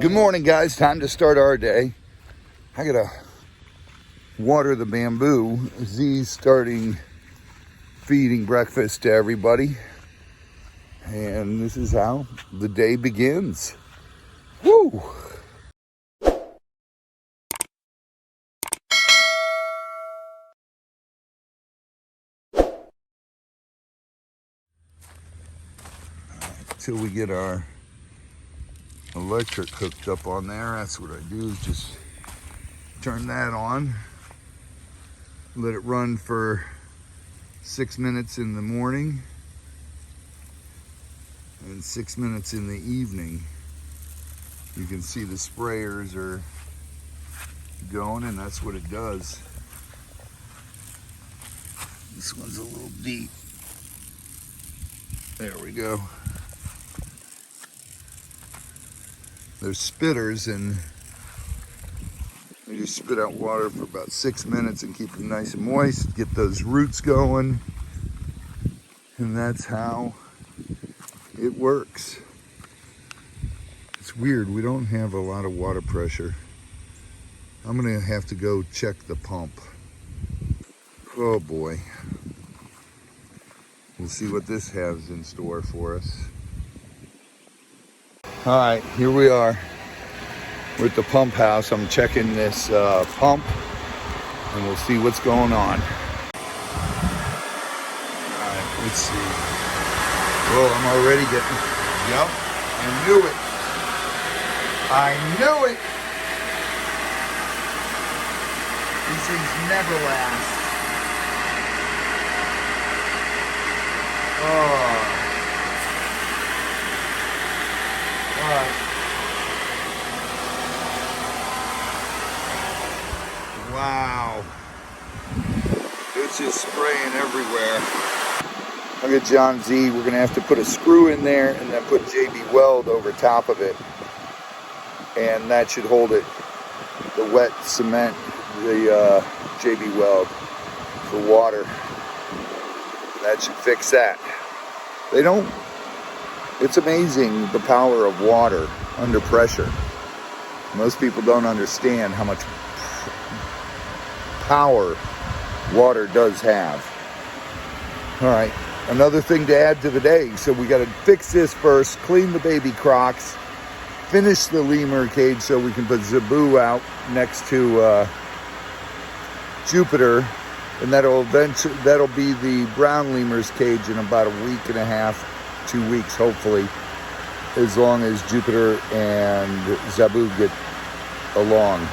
Good morning, guys. Time to start our day. I gotta water the bamboo. Z's starting feeding breakfast to everybody. And this is how the day begins. Woo! Till we get our electric hooked up on there, that's what I do, is just turn that on, let it run for 6 minutes in the morning and 6 minutes in the evening. You can see the sprayers are going, and that's what it does. This one's a little deep. There we go. They're spitters, and they just spit out water for about 6 minutes and keep them nice and moist, get those roots going, and that's how it works. It's weird, we don't have a lot of water pressure. I'm gonna have to go check the pump. Oh boy. We'll see what this has in store for us. All right, here we are. We're at the pump house. I'm checking this pump, and we'll see what's going on. All right, let's see. Well, I'm already getting, yep, I knew it. I knew it. These things never last. Oh. All right. Wow. It's just spraying everywhere. Look at John Z. We're going to have to put a screw in there and then put JB Weld over top of it. And that should hold it. The wet cement, the JB Weld for water. That should fix that. They don't, it's amazing the power of water under pressure. Most people don't understand how much power water does have. All right, another thing to add to the day. So we got to fix this first, clean the baby crocs, finish the lemur cage so we can put Zabu out next to Jupiter, and that'll be the brown lemur's cage in about a week and a half, 2 weeks hopefully, as long as Jupiter and Zabu get along.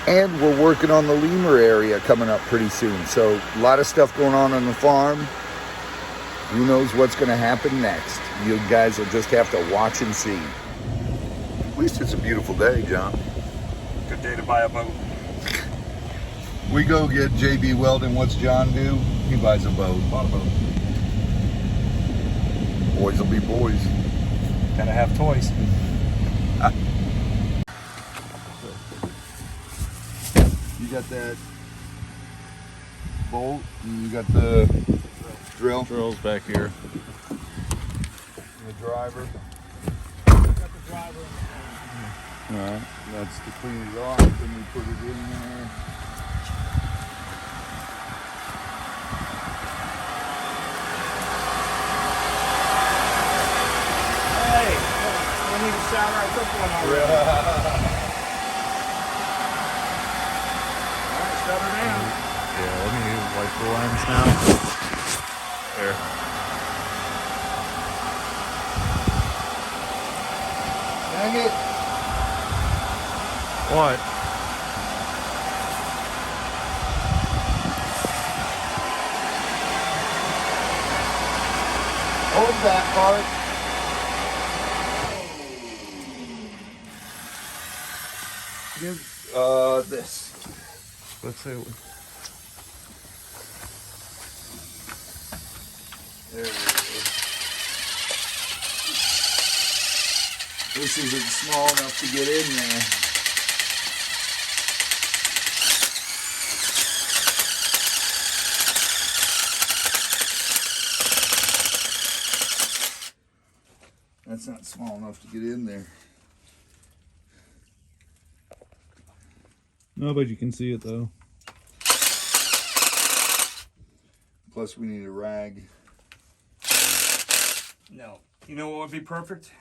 And we're working on the lemur area coming up pretty soon. So a lot of stuff going on the farm. Who knows what's going to happen next? You guys will just have to watch and see. At least it's a beautiful day, John. Good day to buy a boat. We go get JB Weldon. What's John do? He buys a boat. Bought a boat. Boys will be boys. Gotta have toys. You got that bolt, and you got the drill. Drill's back here. The driver. Got the driver. All right, that's to clean it off, and we put it in there. Hey, I need to shower. I took one already. Alright, shut her down. Yeah, let me wipe the lens now. There. Dang it. What? Hold that part. Give this. Let's see. There it is. This isn't small enough to get in there. That's not small enough to get in there. No, but you can see it though. Plus we need a rag. No. You know what would be perfect?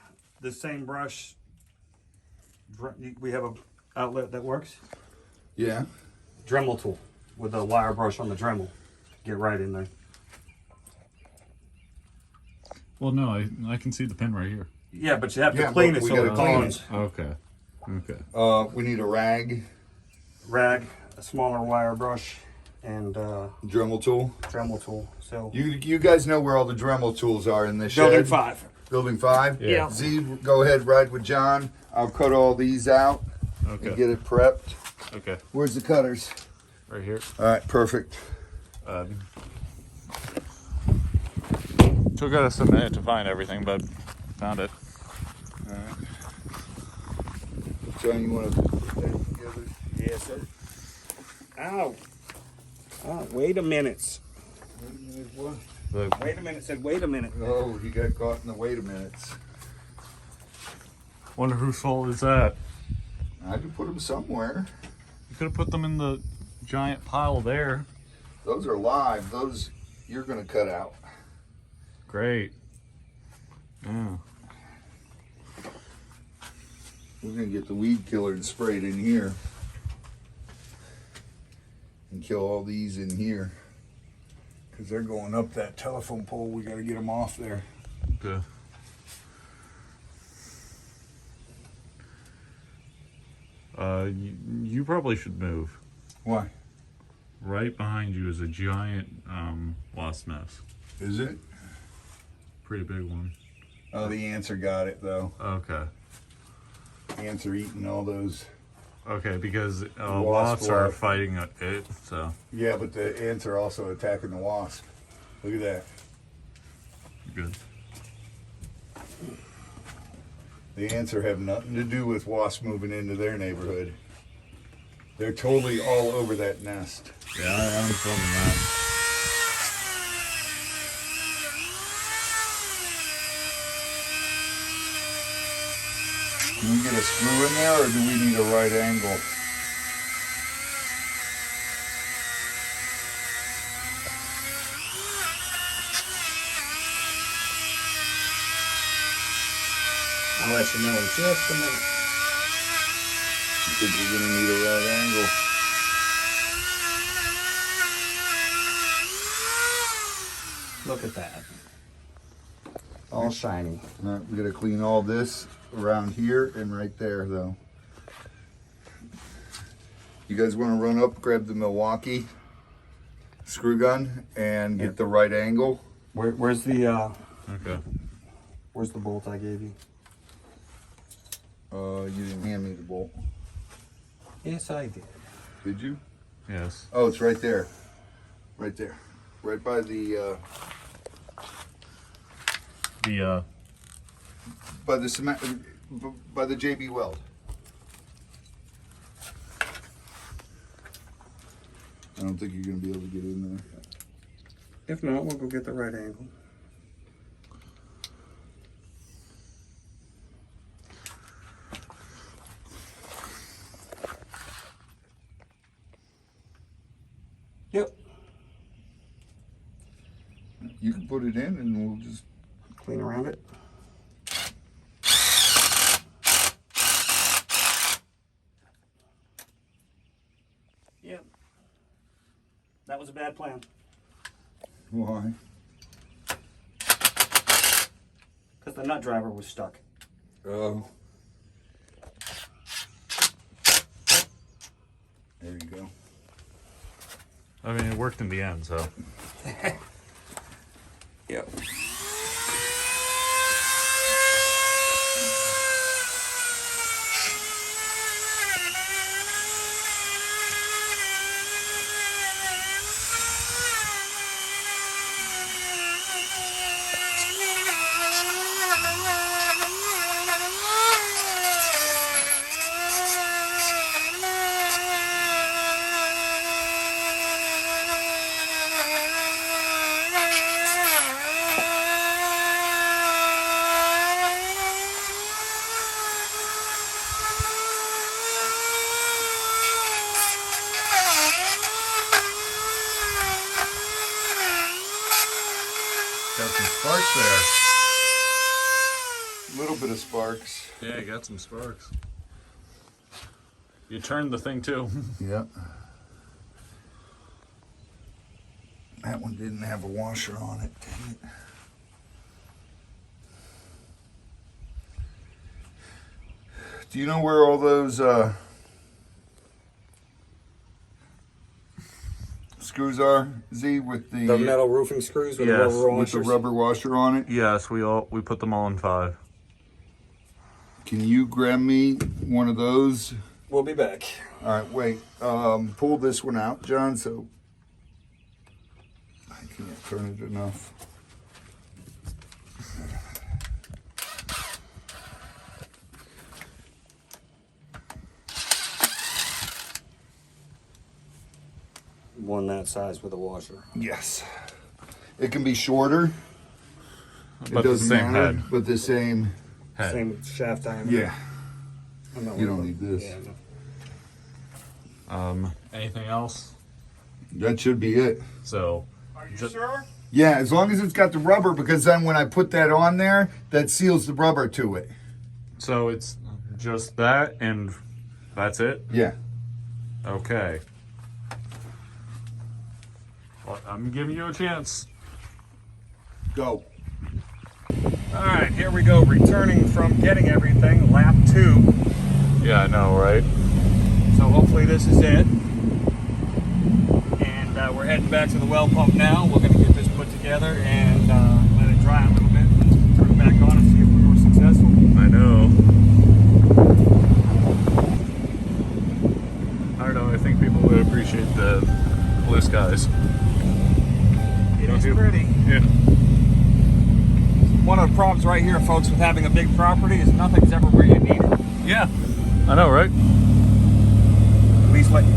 The same brush. We have a outlet that works. Yeah. Dremel tool with a wire brush on the Dremel. Get right in there. Well, no, I can see the pin right here. Yeah, but you have to Yeah, clean but it we so gotta it clean goes. Okay. Okay. We need a rag, Rag, a smaller wire brush, and Dremel tool. Dremel tool. So You guys know where all the Dremel tools are in this building shed. 5. Building 5? Yeah. Z, go ahead, ride with John. I'll cut all these out and Okay. get it prepped. Okay. Where's the cutters? Right here. All right, perfect. Took us a minute to find everything, but found it. John, you want to put that together? Yes, sir. Ow. Oh, wait a minute. The, Wait a minute. Said wait a minute. Oh, he got caught in the wait a minutes. wonder whose fault is that? I had to put them somewhere. You could have put them in the giant pile there. Those are live. Those you're going to cut out. Great. Yeah. We're going to get the weed killer and spray it in here. And kill all these in here. Because they're going up that telephone pole. We got to get them off there. Okay. You probably should move. Why? Right behind you is a giant wasp nest. Is it? Pretty big one. Oh, the ants are got it though. Okay. Ants are eating all those. Okay, because Wasp wasps are life. fighting it, so Yeah, but the ants are also attacking the wasp. Look at that. good. The ants are having nothing to do with wasps moving into their neighborhood. They're totally all over that nest. Yeah, I'm filming that. Can we get a screw in there or do we need a right angle? I'll let you know in just a minute. I think we're gonna need a right angle. Look at that. All shiny. All right, we gotta clean all this around here and right there though. You guys wanna run up, grab the Milwaukee screw gun and get the right angle? Where's the Okay. where's the bolt I gave you? You didn't hand me the bolt. Yes, I did. Did you? Yes. Oh, it's right there. Right there. Right by the cement, by the JB Weld. I don't think you're gonna be able to get in there. If not, we'll go get the right angle. Yep. You can put it in and we'll just Clean around it. Yep. That was a bad plan. why? Because the nut driver was stuck. Oh. There you go. I mean, it worked in the end, so. Yep. sparks there. A little bit of sparks. Yeah, you got some sparks. You turned the thing too. Yep. That one didn't have a washer on it, dang it. Do you know where all those screws are, Z, with The metal roofing screws with Yes, the rubber with washers. the rubber washer on it? Yes, we put them all in 5. Can you grab me one of those? We'll be back. All right, wait. Pull this one out, John, so I can't turn it enough. One that size with a washer. Yes. It can be shorter. But It the doesn't same matter, head. but the same. Head. Same shaft diameter. Yeah. I'm not You worried don't about- need this. Yeah, no. Anything else? That should be it. So, Are you Just- sure? Yeah, as long as it's got the rubber, because then when I put that on there, that seals the rubber to it. so it's just that and that's it? Yeah. Okay. Well, I'm giving you a chance. Go. All right, here we go. Returning from getting everything, lap 2. Yeah, I know, right? So hopefully this is it. And we're heading back to the well pump now. We're going to get this put together and let it dry a little bit. And turn it back on and see if we were successful. I know. I don't know, I think people would appreciate the blue skies. It is pretty. Yeah. One of the problems right here, folks, with having a big property is nothing's ever where you need it. Yeah. I know, right?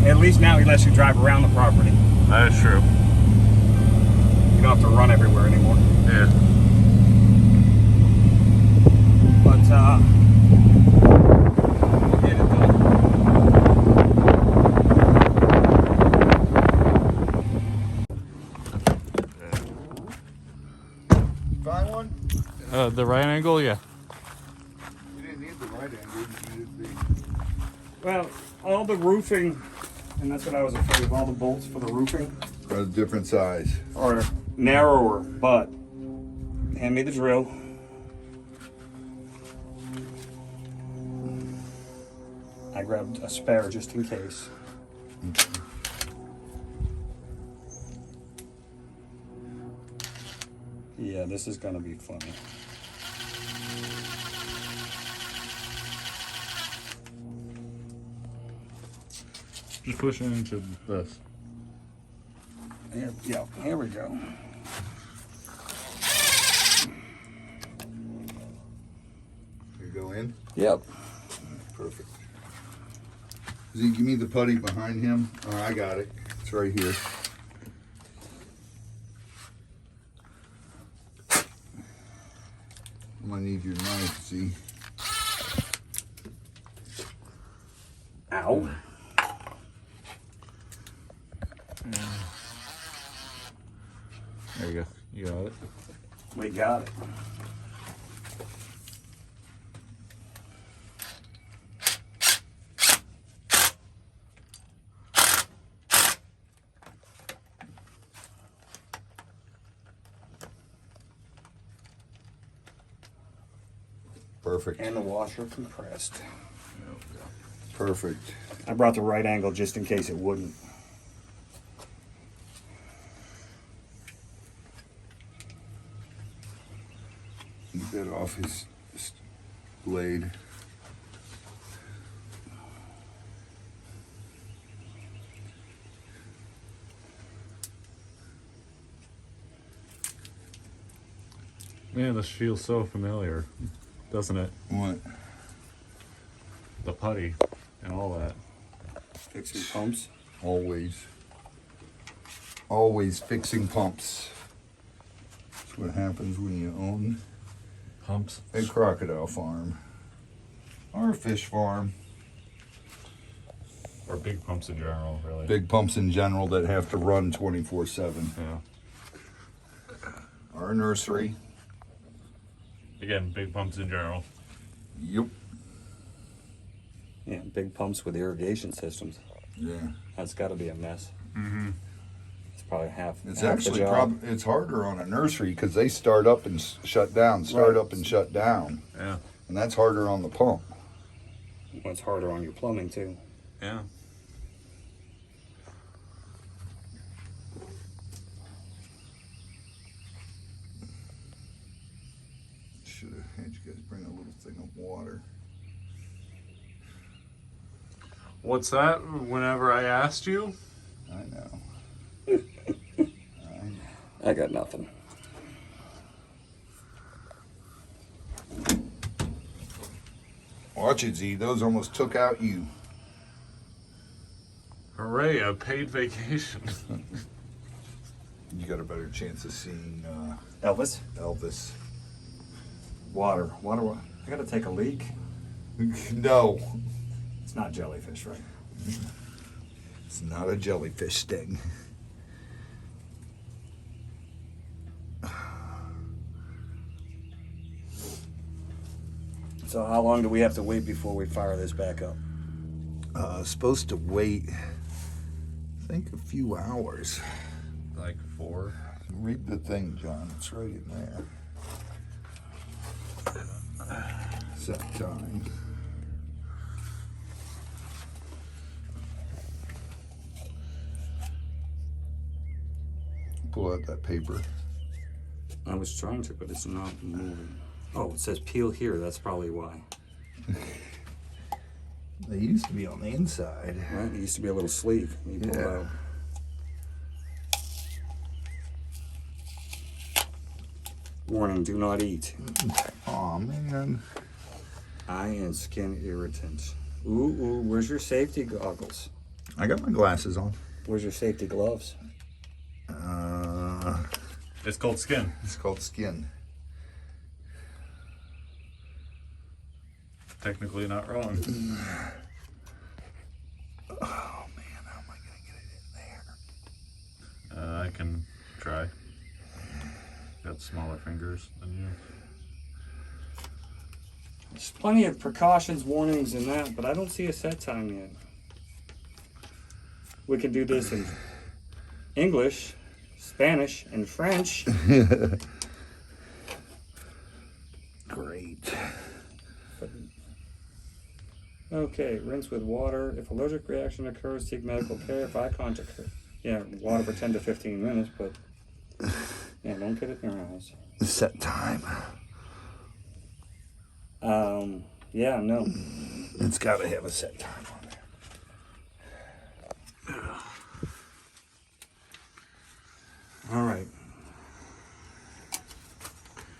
At least now he lets you drive around the property. That is true. You don't have to run everywhere anymore. Yeah. But we'll get it done. Find one? The right angle, yeah. You didn't need the right angle. You needed the... Well, all the roofing, and that's what I was afraid of, all the bolts for the roofing A different size. are narrower, but hand me the drill. I grabbed a spare just in case. Yeah, this is gonna be funny. Just push it into this. Yeah, here we go. You go in? Yep. Perfect. Z, give me the putty behind him. Oh, I got it. It's right here. I'm gonna need your knife, Z. Ow. There you go. You got it. We got it. Perfect. And the washer compressed. Perfect. I brought the right angle just in case it wouldn't. Bit off his blade. Man, this feels so familiar, doesn't it? What? The putty and all that. Fixing pumps. Always. Always fixing pumps. That's what happens when you own Pumps. a crocodile farm. Or a fish farm. Or big pumps in general, really. Big pumps in general that have to run 24/7. Yeah. Our nursery. Again, big pumps in general. Yep. Yeah, big pumps with irrigation systems. Yeah. That's got to be a mess. Mm-hmm. It's probably half. It's half actually the job. it's harder on a nursery because they start up and shut down, start Right. up and shut down, Yeah. and that's harder on the pump. Well, it's harder on your plumbing too. Yeah. Should have had you guys bring a little thing of water. What's that? Whenever I asked you? I know. I got nothing. Watch it, Z. Those almost took out you. Hooray, a paid vacation. You got a better chance of seeing Elvis, Elvis. water. I got to take a leak. No, It's not jellyfish, right? it's not a jellyfish sting. So how long do we have to wait before we fire this back up? Supposed to wait, I think, a few hours. Like 4. Read the thing, John. It's right in there. Set time. Pull out that paper. I was trying to, but it's not moving. Oh, it says peel here. That's probably why. They used to be on the inside. Right? It used to be a little sleeve. You pull it Yeah. out. Warning, do not eat. Aw, man. Eye and skin irritant. Ooh, where's your safety goggles? I got my glasses on. Where's your safety gloves? It's called skin. It's called skin. Technically not wrong. Oh, man. How am I going to get it in there? I can try. Got smaller fingers than you. There's plenty of precautions, warnings, and that, but I don't see a set time yet. We can do this in English, Spanish, and French. Great. Okay, rinse with water. If allergic reaction occurs, seek medical care. If eye contact, yeah, water for 10 to 15 minutes, but yeah, don't get it in your eyes. Set time. Yeah, no. It's got to have a set time on there. All right.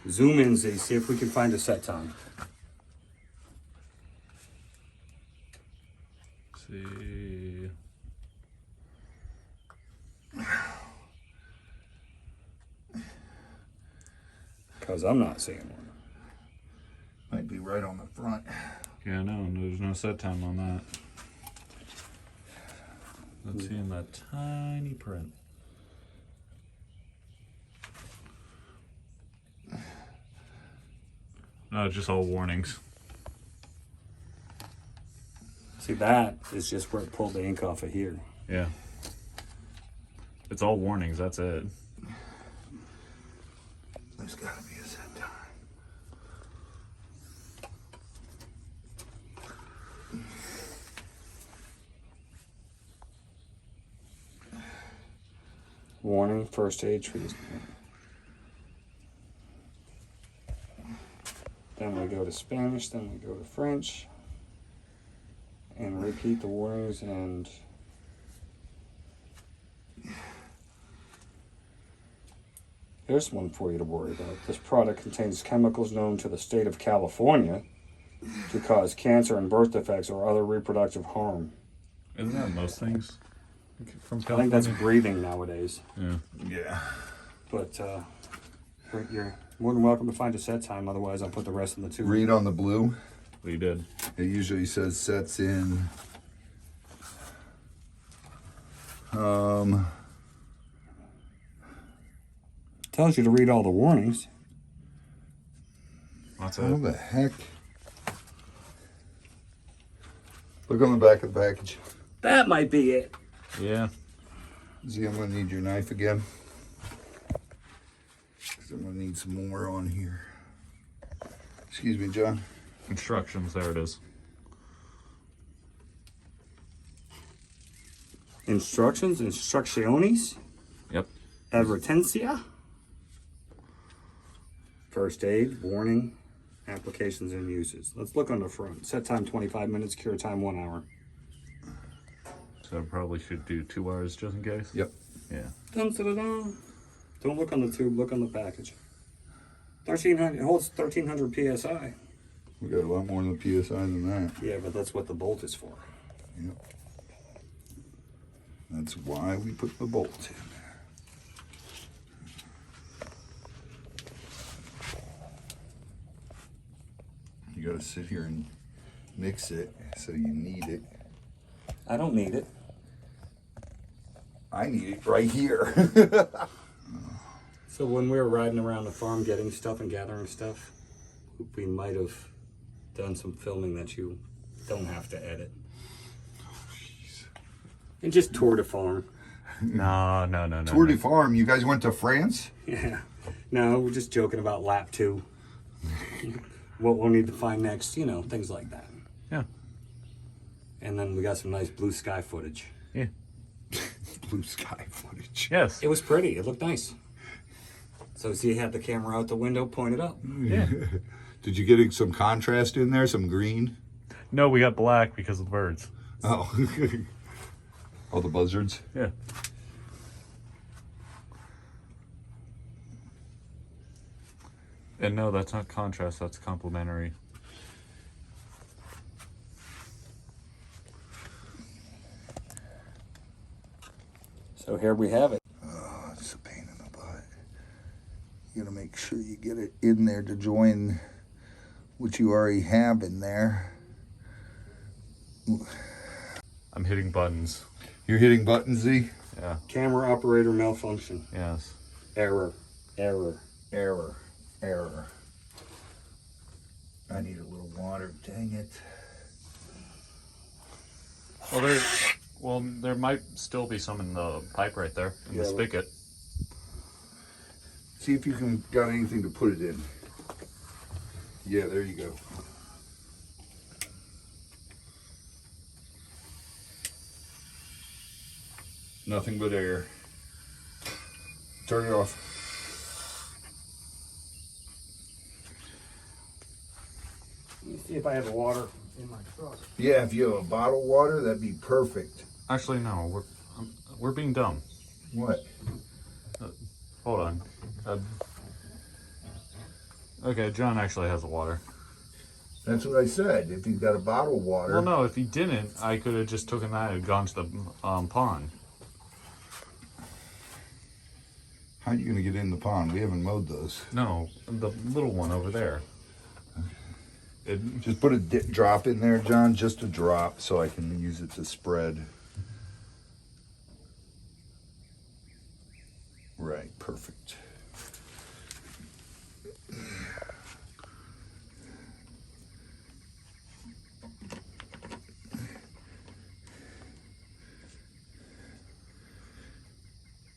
Zoom in, Z. See if we can find a set time. Let's see. Because I'm not seeing one. Might be right on the front. Yeah, no, there's no set time on that. Let's see in that tiny print. No, just all warnings. See, that is just where it pulled the ink off of here. Yeah. It's all warnings, that's it. There's got to be a set time. Warning, first aid treatment. Then we go to Spanish, then we go to French. And repeat the warnings and here's one for you to worry about. This product contains chemicals known to the state of California to cause cancer and birth defects or other reproductive harm. Isn't that most things from I think California? that's breathing nowadays. Yeah. Yeah. But you're more than welcome to find a set time. Otherwise, I'll put the rest in the tube. Read on the blue. We did. It usually says sets in. Tells you to read all the warnings. That's How it. the heck? Look on the back of the package. That might be it. Yeah. Z, I'm gonna need your knife again. 'Cause I'm gonna need some more on here. Excuse me, John. Instructions. There it is. Instrucciones, Yep. advertencia, first aid, warning, applications and uses. Let's look on the front. Set time 25 minutes, cure time 1 hour. So I probably should do 2 hours just in case. Yep. Yeah. Dun, dun, dun, dun. Don't look on the tube, look on the package. 1300, it holds 1300 psi. We got a lot more than the PSI than that. Yeah, but that's what the bolt is for. Yep. That's why we put the bolt in. You gotta sit here and mix it, so you need it. I don't need it. I need it right here. So when we were riding around the farm getting stuff and gathering stuff, we might have done some filming that you don't have to edit. And just tour the farm. No. Tour de Farm, you guys went to France? Yeah. No, we're just joking about lap 2. What we'll need to find next, you know, things like that. Yeah. And then we got some nice blue sky footage. Yeah. Blue sky footage. Yes. It was pretty. It looked nice. So Z had the camera out the window pointed up. Yeah. Did you get some contrast in there, some green? No, we got black because of the birds. Oh. All the buzzards? Yeah. And no, that's not contrast, that's complementary. So here we have it. Oh, it's a pain in the butt. You gotta make sure you get it in there to join what you already have in there. I'm hitting buttons. You're hitting buttons, Z? Yeah. Camera operator malfunction. Yes. Error. Error. Error. Error. I need a little water, dang it. Well, there might still be some in the pipe right there, in the Yeah. spigot. See if you can got anything to put it in. Yeah, there you go. Nothing but air. Turn it off. Let me see if I have water in my truck. Yeah, if you have a bottled water, that'd be perfect. Actually, no, we're being dumb. What? Hold on. Okay, John actually has the water. That's what I said. If you've got a bottled water. Well, no, if he didn't, I could have just taken that and gone to the pond. How are you going to get in the pond? We haven't mowed those. No, the little one over there. Just put a drop in there, John. Just a drop so I can use it to spread. Right, perfect.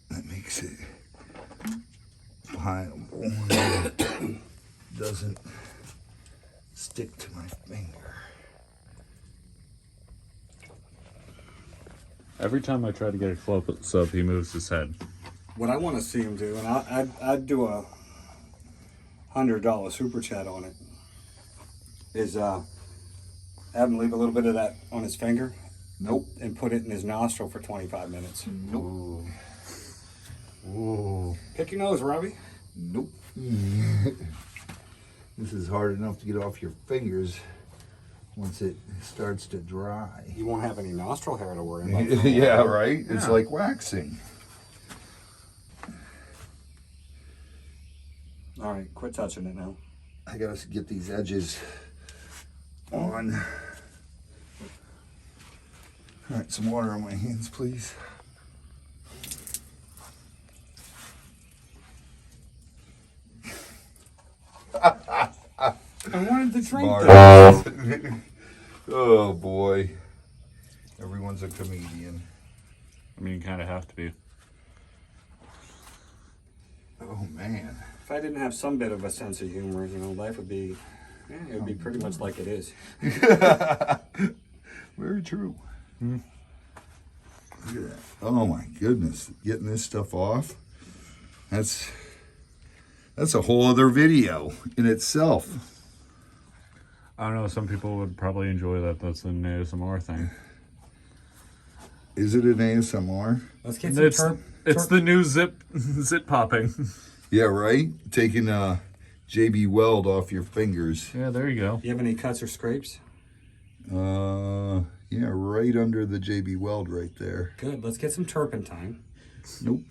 That makes it pliable. Doesn't stick to my finger. Every time I try to get a close up, he moves his head. What I want to see him do, and I'd do a $100 super chat on it, is have him leave a little bit of that on his finger. Nope. And put it in his nostril for 25 minutes. Nope. Ooh. Pick your nose, Robbie. Nope. This is hard enough to get off your fingers once it starts to dry. You won't have any nostril hair to worry about. Yeah, right? It's Yeah. like waxing. All right, quit touching it now. I gotta get these edges on. All right, some water on my hands, please. I wanted to drink Smart. that. Oh boy. Everyone's a comedian. I mean, you kind of have to be. Oh man. If I didn't have some bit of a sense of humor, you know, life would be, it would be pretty much like it is. Very true. Look at that. Oh my goodness. Getting this stuff off. That's a whole other video in itself. I don't know. Some people would probably enjoy that. That's an ASMR thing. Is it an ASMR? Let's get some It's the new zip popping. Yeah, right? Taking JB Weld off your fingers. Yeah, there you go. You have any cuts or scrapes? Yeah, right under the JB Weld right there. Good. Let's get some turpentine. Nope.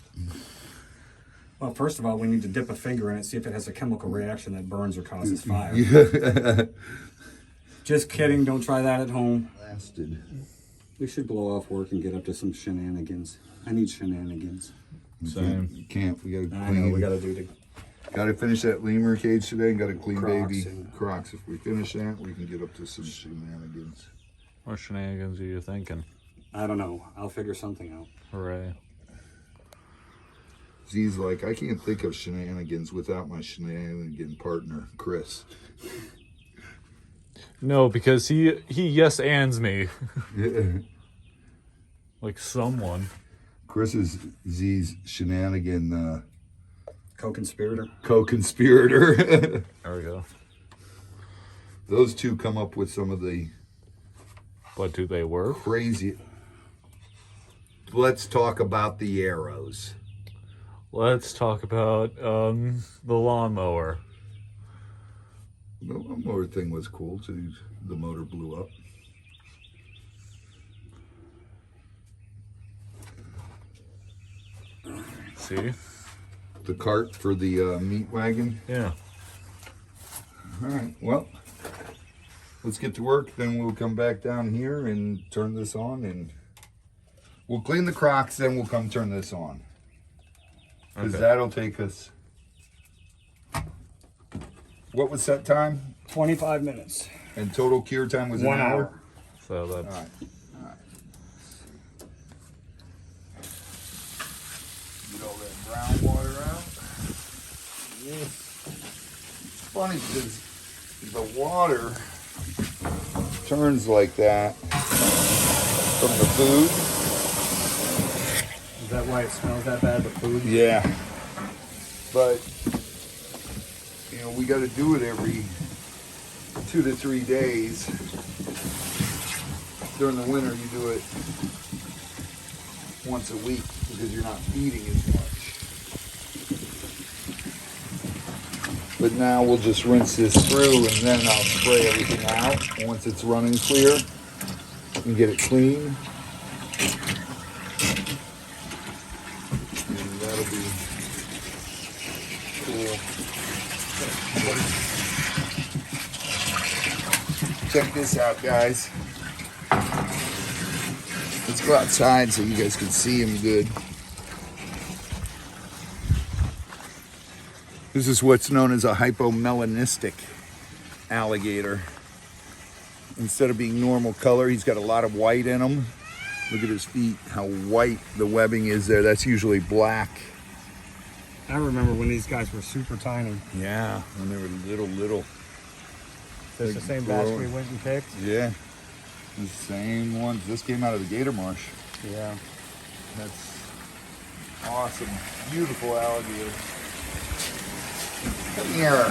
Well, first of all, we need to dip a finger in it, see if it has a chemical reaction that burns or causes fire. Just kidding. Don't try that at home. Blasted. We should blow off work and get up to some shenanigans. I need shenanigans. Same. Can't. We gotta I clean. know, we gotta do the Gotta finish that lemur cage today and gotta clean Crocs baby and- Crocs. If we finish that, we can get up to some shenanigans. What shenanigans are you thinking? I don't know. I'll figure something out. Hooray. Z's like, I can't think of shenanigans without my shenanigan partner, Chris. No, because he yes ands me. Like someone. Chris is Z's shenanigan Co-conspirator. co-conspirator. There we go. Those two come up with some of the But do they work? crazy. Let's talk about the arrows. Let's talk about the lawnmower. The lawnmower thing was cool too. The motor blew up. See? The cart for the meat wagon. Yeah. All right, well, let's get to work. Then we'll come back down here and turn this on, and we'll clean the Crocs. Then we'll come turn this on, because Okay. that'll take us. What was set time? 25 minutes. And total cure time was 1 an hour. hour. So All that's right. All right. Get all that brown water out. It's funny because the water turns like that from the food. Is that why it smells that bad, the food? Yeah. But, you know, we got to do it every 2 to 3 days. During the winter, you do it once a week because you're not feeding as much. But now we'll just rinse this through and then I'll spray everything out once it's running clear and get it clean. And that'll be cool. Check this out, guys. Let's go outside so you guys can see him good. This is what's known as a hypomelanistic alligator. Instead of being normal color, he's got a lot of white in him. Look at his feet, how white the webbing is there. That's usually black. I remember when these guys were super tiny. Yeah, when they were little. Is this the same batch we went and picked? Yeah, the same ones. This came out of the Gator Marsh. Yeah. That's awesome. Beautiful alligator. Come here.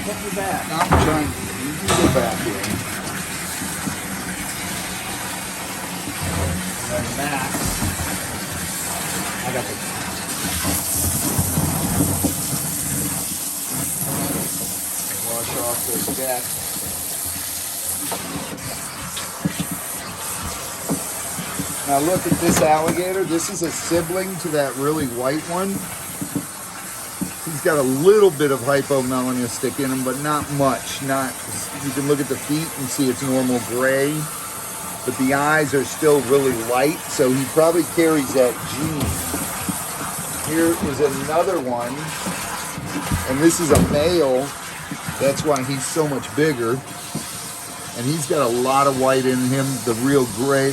Put me back. I'm trying to go back here. And Max. I got the. Wash off this deck. Now look at this alligator. This is a sibling to that really white one. He's got a little bit of hypomelanistic in him, but not much. You can look at the feet and see it's normal gray, but the eyes are still really light, so he probably carries that gene. Here is another one, and this is a male That's why he's so much bigger. And he's got a lot of white in him, the real gray,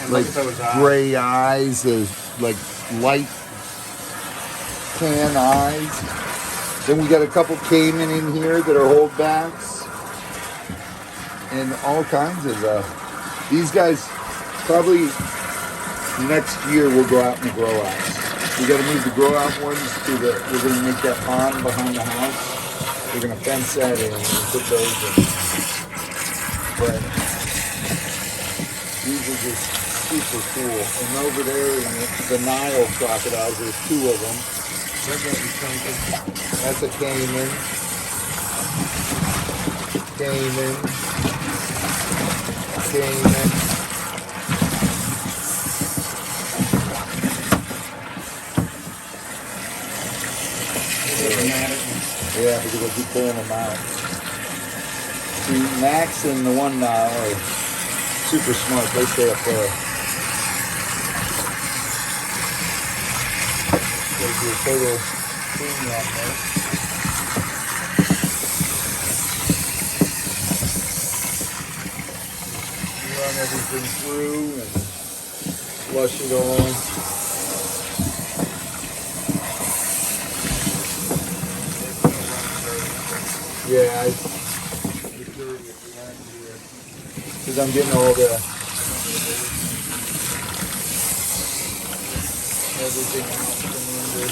And like look at those eyes. gray eyes, the like light tan eyes. Then we got a couple Cayman in here that are holdbacks. And all kinds of these guys probably next year we'll go out in the grow outs. We got to move the grow out ones to the, we're going to make that pond behind the house. We're going to fence that in and put those in. But these are just super cool. And over there in the Nile crocodiles, there's two of them. They're getting chunky. That's a Cayman. Cayman. Cayman. Yeah, because I keep pulling them out. See, Max and the one Nile are super smart. They stay up there. There's your total clean on there. Run everything through and flush it all. Yeah, it's dirty at the end here. Because I'm getting all the everything out from under.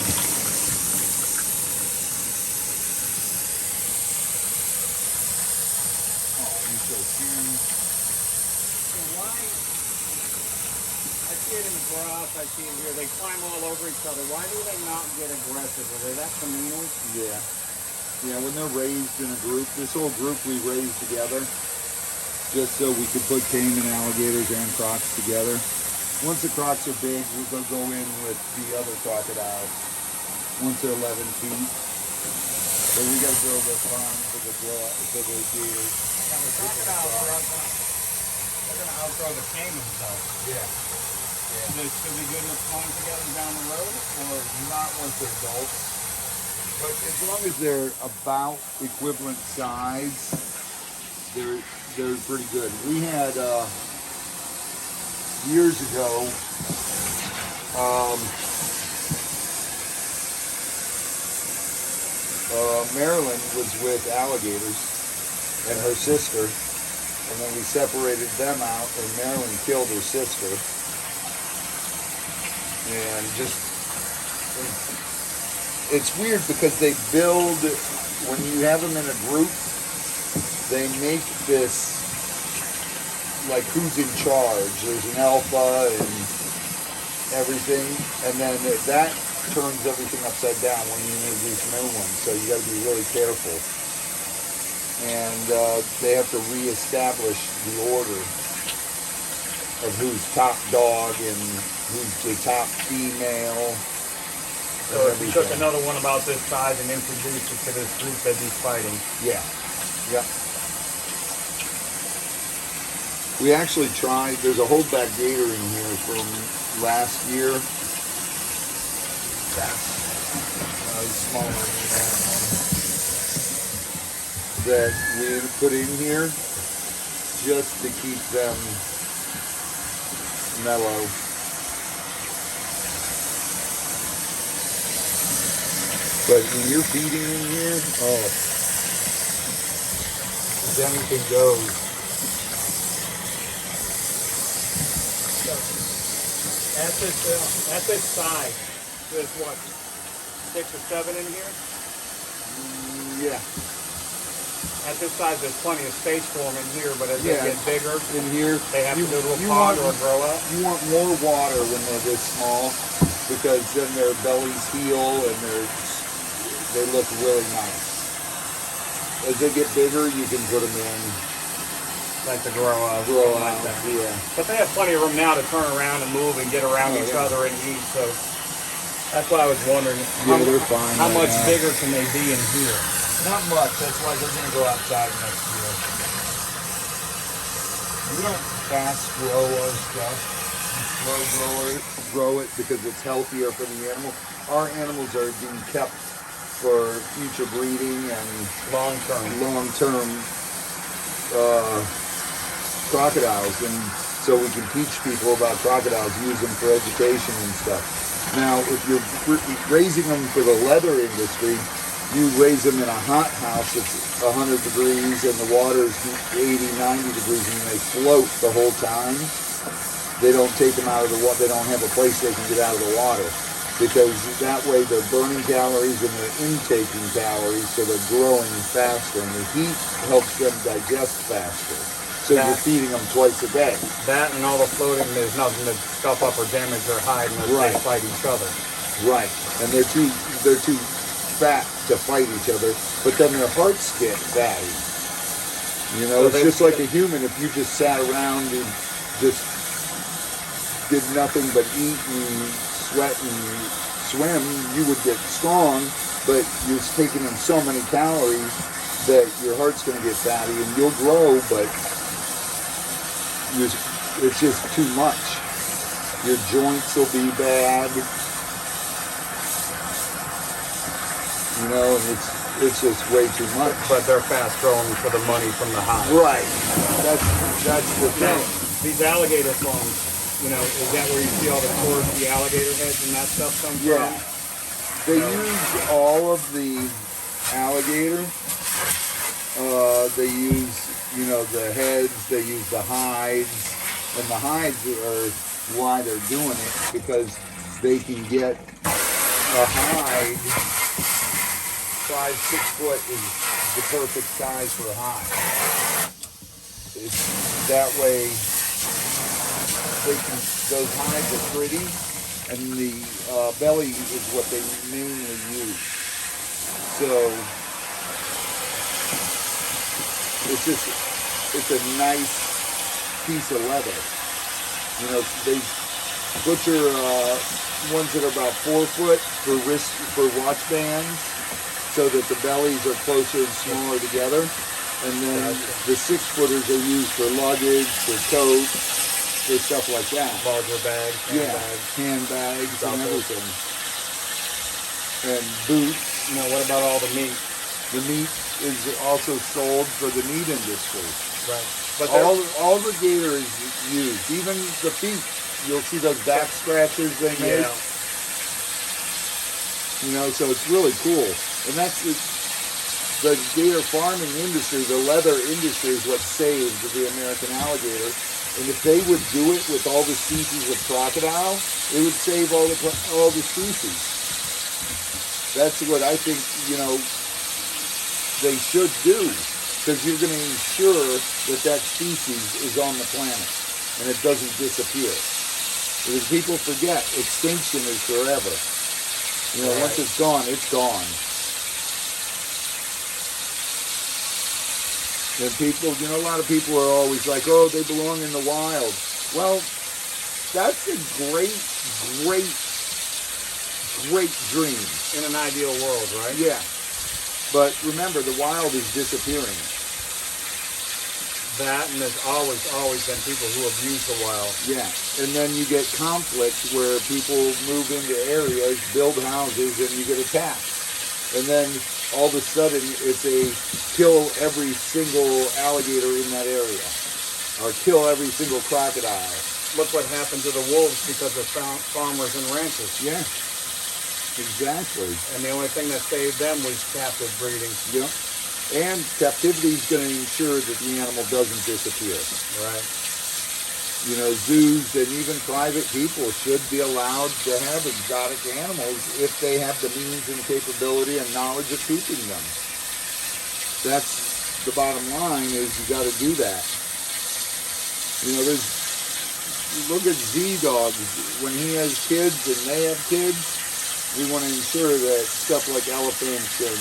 Oh, you're so cute. So why? I see it in the grass, I see it here. They climb all over each other. Why do they not get aggressive? Are they that communal? Yeah. Yeah, when they're raised in a group, this whole group we raised together, just so we could put Cayman alligators and crocs together. Once the crocs are big, they'll go in with the other crocodiles. Once they're 11 feet. But we gotta build a pond for the gators. Yeah, the crocodiles are they're going to outgrow the caimans, though. Yeah. Should they be good enough playing together down the road? Or not once they're adults. But as long as they're about equivalent size, they're pretty good. We had years ago, Marilyn was with alligators and her sister, and then we separated them out, and Marilyn killed her sister, and just. It's weird because they build, when you have them in a group, they make this, like who's in charge. There's an alpha and everything, and then that turns everything upside down when you introduce new ones, so you got to be really careful. And they have to reestablish the order of who's top dog and who's the top female. So if you took another one about this size and introduced it to this group, they'd be fighting. Yeah. Yep. We actually tried, there's a holdback gator in here from last year. That's smaller than that one. That we put in here just to keep them mellow. But when you're feeding in here, oh, if anything goes. At this size, there's what, 6 or 7 in here? Yeah. At this size, there's plenty of space for them in here, but as they get bigger, in here, they have to do a little pond or grow up. You want more water when they're this small, because then their bellies heal and they look really nice. As they get bigger, you can put them in. Like to grow out. Like that. Yeah. But they have plenty of room now to turn around and move and get around each other and eat, so that's why I was wondering They're fine how right much now. bigger can they be in here? Not much. That's why they're going to go outside next year. We don't fast grow our stuff. We slow grow it because it's healthier for the animal. Our animals are being kept for future breeding and long-term. Crocodiles, and so we can teach people about crocodiles, use them for education and stuff. Now, if you're raising them for the leather industry, you raise them in a hot house that's 100 degrees and the water's 80, 90 degrees and they float the whole time. They don't take them out of the water. They don't have a place they can get out of the water, because that way they're burning calories and they're intaking calories, so they're growing faster, and the heat helps them digest faster. So you're feeding them twice a day. That and all the floating, there's nothing to scuff up or damage their hide unless Right. they fight each other. Right, and they're too fat to fight each other, but then their hearts get fatty. You know, So it's just like a human. If you just sat around and just did nothing but eat and sweat and swim, you would get strong, but you're taking in so many calories that your heart's going to get fatty, and you'll grow, but it's just too much. Your joints will be bad. You know, and it's just way too much. But they're fast growing for the money from the hide. Right. That's the Now, thing. these alligator farms, you know, is that where you see all the tours, the alligator heads and that stuff come Yeah. from? They use all of the alligator. They use, you know, the heads. They use the hides, and the hides are why they're doing it, because they can get a hide. 5-6 foot is the perfect size for a hide. It's that way. Those hides are pretty, and the belly is what they mainly use. So it's a nice piece of leather. You know, they butcher ones that are about 4 foot for watch bands, so that the bellies are closer and smaller together. And then the 6 footers are used for luggage, for totes, for stuff like that. Larger bags, Handbags and Duffels. everything. And boots. You know, what about all the meat? The meat is also sold for the meat industry. Right. But All the gator is used, even the feet. You'll see those back scratchers they make. yeah. You know, so it's really cool. And that's the gator farming industry, the leather industry, is what saved the American alligator. And if they would do it with all the species of crocodile, it would save all the species. That's what I think, you know, they should do, because you're going to ensure that species is on the planet and it doesn't disappear. Because people forget, extinction is forever. You know, Right. once it's gone, it's gone. And people, you know, a lot of people are always like, oh, they belong in the wild. Well, that's a great dream. In an ideal world, right? Yeah. But remember, the wild is disappearing. That, and there's always been people who abuse the wild. Yeah. And then you get conflict where people move into areas, build houses, and you get attacked. And then all of a sudden, it's a kill every single alligator in that area, or kill every single crocodile. Look what happened to the wolves because of farmers and ranchers. Yeah. Exactly. And the only thing that saved them was captive breeding. Yeah. And captivity is going to ensure that the animal doesn't disappear. Right. You know, zoos and even private people should be allowed to have exotic animals if they have the means and capability and knowledge of keeping them. That's the bottom line, is you got to do that. You know, look at Z-Dogs. When he has kids and they have kids, we want to ensure that stuff like elephants and,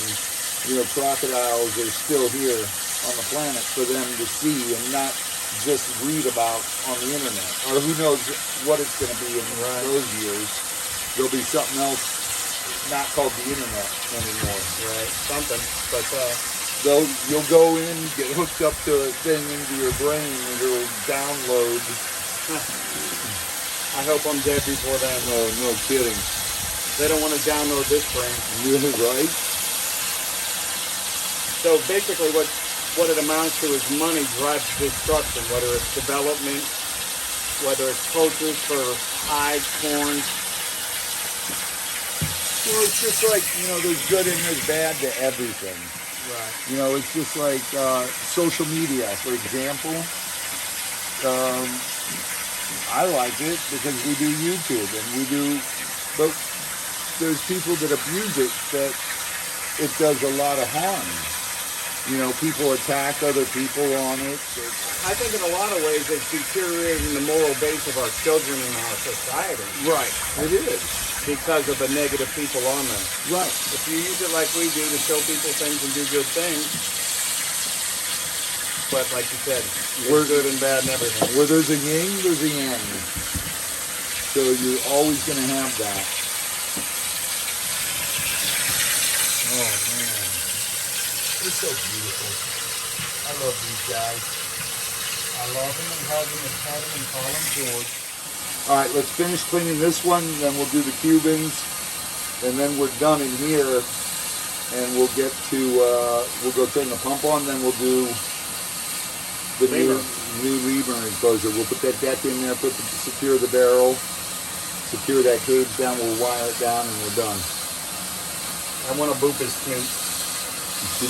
you know, crocodiles are still here on the planet for them to see and not just read about on the internet. Or who knows what it's going to be in those years. There'll be something else not called the internet anymore. Right. Something. But You'll go in, get hooked up to a thing into your brain, and it'll download. I hope I'm dead before then. No kidding. They don't want to download this brain. You're right. So basically what it amounts to is money drives destruction, whether it's development, whether it's poachers for hides, corn. Well, it's just like, there's good and there's bad to everything. Right. It's just like social media, for example. I like it because we do YouTube but there's people that abuse it, that it does a lot of harm. People attack other people on it. I think in a lot of ways it's deteriorating the moral base of our children and our society. Right, it is. Because of the negative people on there. Right. If you use it like we do to show people things and do good things, but like you said, there's good and bad and everything. Where there's a yin, there's a yang. So you're always going to have that. Oh, man. It's so beautiful. I love these guys. I love them and hug them and pet them and call them George. All right, let's finish cleaning this one, then we'll do the Cubans, and then we're done in here, and we'll get to, we'll go turn the pump on, then we'll do the new lever enclosure. We'll put that deck in there, secure the barrel, secure that cage down, we'll wire it down, and we're done. I want to boop his snoot.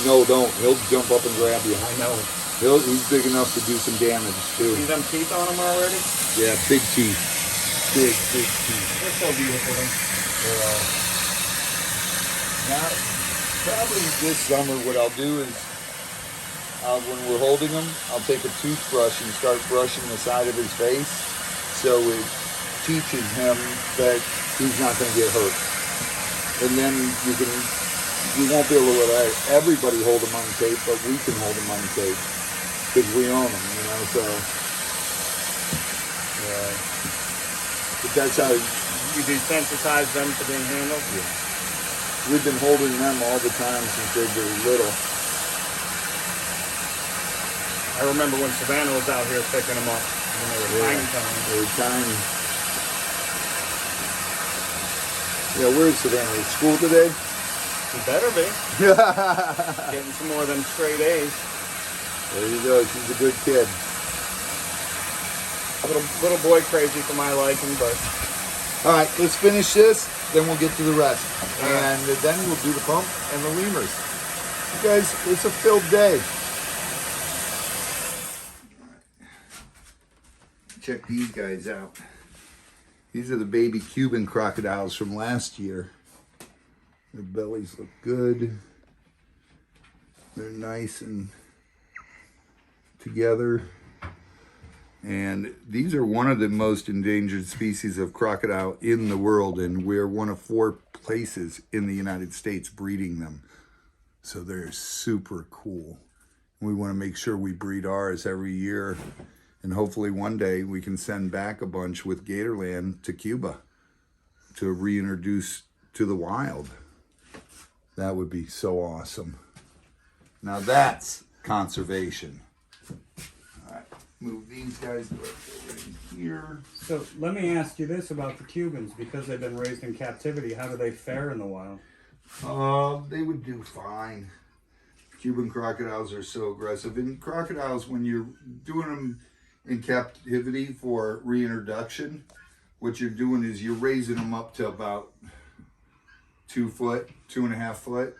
No, don't. He'll jump up and grab you. I know. He's big enough to do some damage, too. See them teeth on him already? Yeah, big teeth. Big teeth. They're so beautiful. Now, probably this summer, what I'll do is, when we're holding him, I'll take a toothbrush and start brushing the side of his face, so it teaches him that he's not going to get hurt. And then you won't be able to let everybody hold him on tape, but we can hold him on tape because we own him, so. Yeah. But that's how you desensitize them to being handled? Yeah. We've been holding them all the time since they were little. I remember when Savannah was out here picking them up when they were tiny. They were tiny. Yeah, where's Savannah? At school today? She better be. Getting some more of them straight A's. There you go. She's a good kid. Little boy crazy for my liking, but. All right, let's finish this, then we'll get to the rest. And then we'll do the pump and the lemurs. You guys, it's a filled day. Check these guys out. These are the baby Cuban crocodiles from last year. Their bellies look good. They're nice and together. And these are one of the most endangered species of crocodile in the world, and we're one of 4 places in the United States breeding them. So they're super cool. We want to make sure we breed ours every year, and hopefully one day we can send back a bunch with Gatorland to Cuba to reintroduce to the wild. That would be so awesome. Now that's conservation. Move these guys over in here. So let me ask you this about the Cubans, because they've been raised in captivity. How do they fare in the wild? They would do fine. Cuban crocodiles are so aggressive. And crocodiles, when you're doing them in captivity for reintroduction, what you're doing is you're raising them up to about 2 foot, 2.5 foot.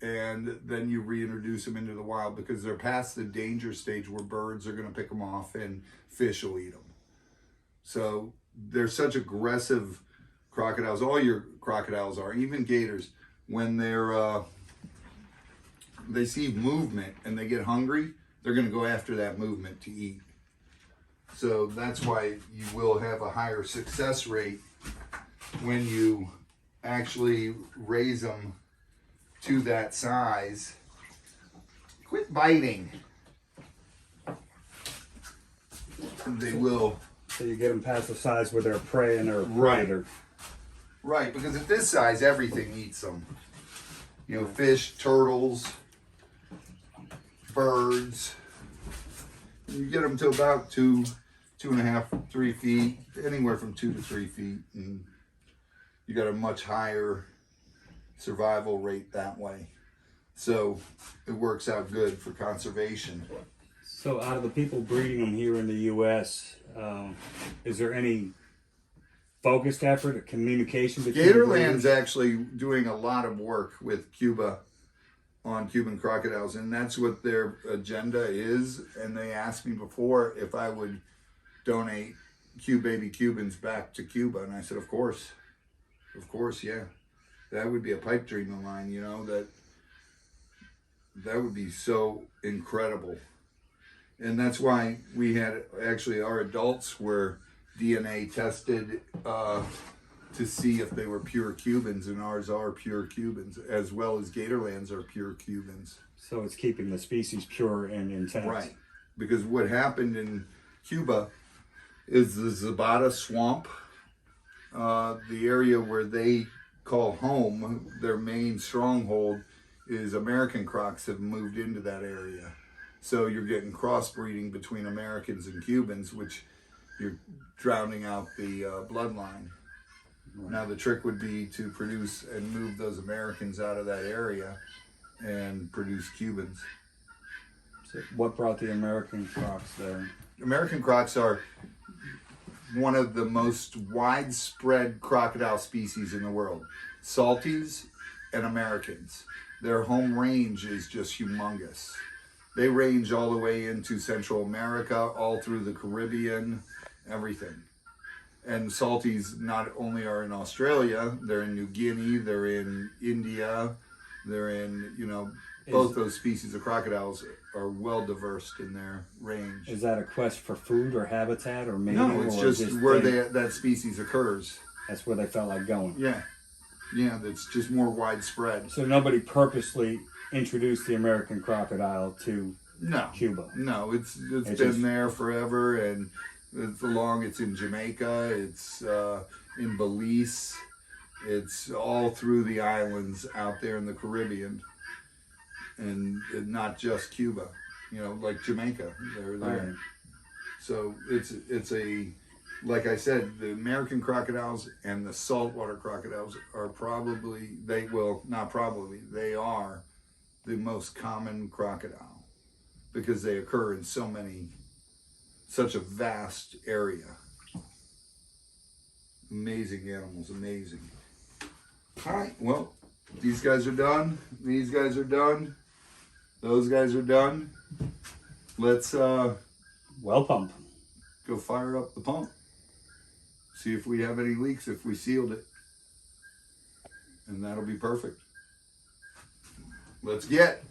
And then you reintroduce them into the wild because they're past the danger stage where birds are going to pick them off and fish will eat them. So they're such aggressive crocodiles. All your crocodiles are, even gators. When they see movement and they get hungry, they're going to go after that movement to eat. So that's why you will have a higher success rate when you actually raise them to that size. Quit biting. They will. So you get them past the size where they're prey and they're a Right. predator. Right, because at this size, everything eats them. Fish, turtles, birds. You get them to about 2.5, 3 feet, anywhere from 2 to 3 feet, and you got a much higher survival rate that way. So it works out good for conservation. So out of the people breeding them here in the U.S., is there any focused effort or communication between Gatorland's breeders? actually doing a lot of work with Cuba on Cuban crocodiles, and that's what their agenda is. And they asked me before if I would donate baby Cubans back to Cuba, and I said, of course, yeah. That would be a pipe dream of mine, you know, that would be so incredible. And that's why we had, actually our adults were DNA tested to see if they were pure Cubans, and ours are pure Cubans, as well as Gatorlands are pure Cubans. So it's keeping the species pure and intact. Right. Because what happened in Cuba is the Zapata swamp, the area where they call home, their main stronghold, is American crocs have moved into that area. So you're getting crossbreeding between Americans and Cubans, which you're drowning out the bloodline. Right. Now the trick would be to produce and move those Americans out of that area and produce Cubans. So what brought the American crocs there? American crocs are one of the most widespread crocodile species in the world. Salties and Americans. Their home range is just humongous. They range all the way into Central America, all through the Caribbean, everything. And Salties not only are in Australia, they're in New Guinea, they're in India, they're in, you know, both those species of crocodiles are well diverse in their range. Is that a quest for food or habitat or mating? No, it's just where that species occurs. That's where they felt like going. Yeah. Yeah, that's just more widespread. So nobody purposely introduced the American crocodile to Cuba? No, it's been there forever, and it's in Jamaica, it's in Belize, it's all through the islands out there in the Caribbean, and not just Cuba, you know, like Jamaica, they're there. Right. So it's a, like I said, the American crocodiles and the saltwater crocodiles are they are the most common crocodile because they occur in such a vast area. Amazing animals, amazing. All right, well, these guys are done. These guys are done. Those guys are done. Let's well pump. Go fire up the pump. See if we have any leaks, if we sealed it. And that'll be perfect. Let's get.